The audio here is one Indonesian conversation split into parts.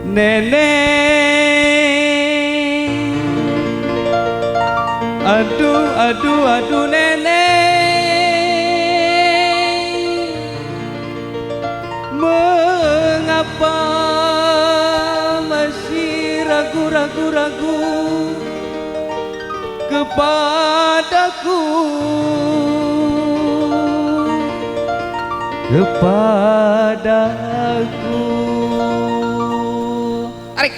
Nenek, aduh aduh aduh nenek, mengapa masih ragu-ragu kepadaku, kepadaku. Tarik.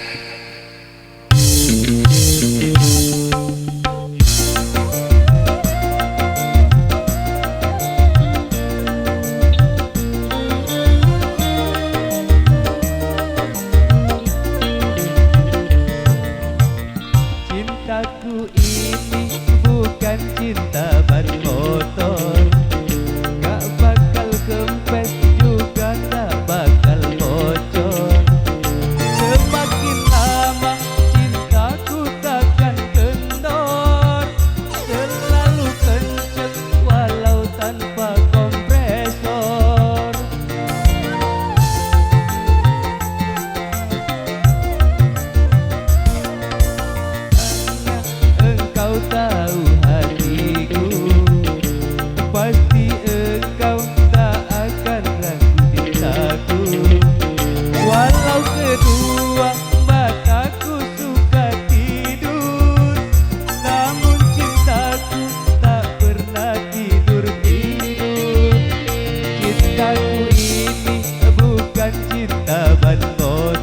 Cintaku ini bukan cinta ban motor, gak bakal kempes juga gak bakal bocor. Semakin lama cintaku takkan kendor, selalu kenceng walau tanpa kompresor. Engkau tahu hatiku, pasti engkau tak akan ragu cintaku. Walau kedua mataku suka tidur, namun cintaku tak pernah tidur-tidur. Cintaku ini bukan cinta ban motor.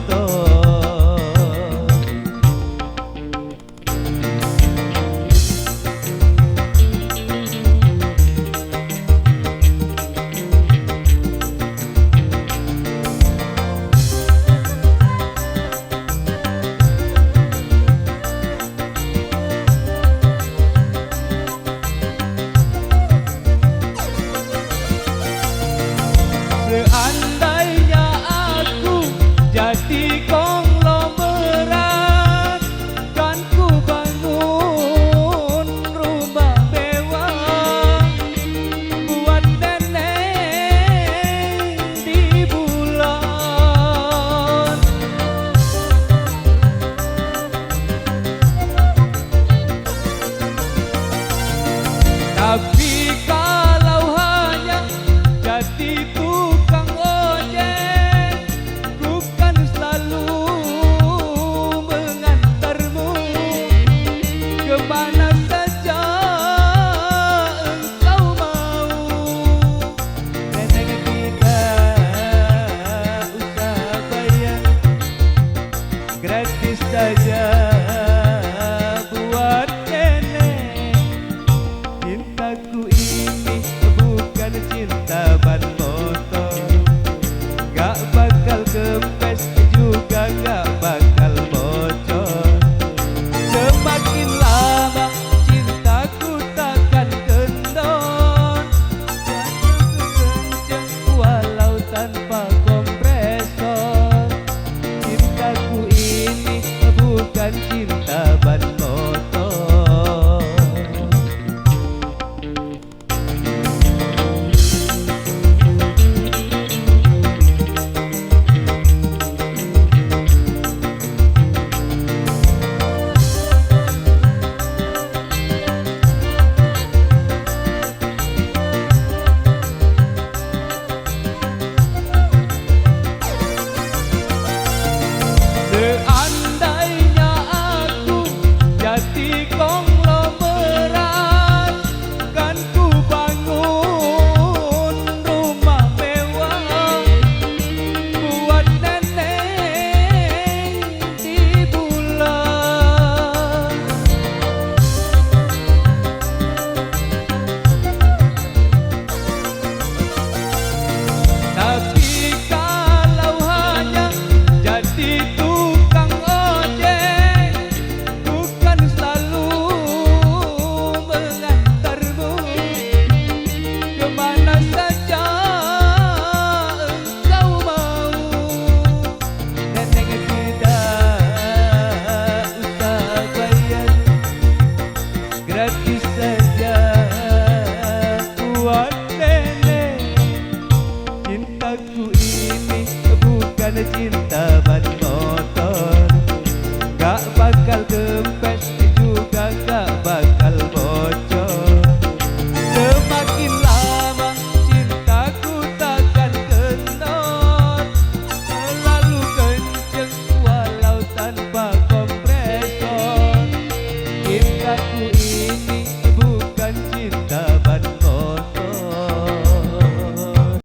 Seandainya aku jadi konglomerat, kan ku bangun rumah mewah buat nenek di bulan. Tapi kalau hanya jadi tukang ojek, ku kan selalu mengantarmu kemana saja engkau mau. Nenek tidak usah bayar, gratis saja buat nenek. Cintaku ini bukan cinta ban motor, gak bakal kempes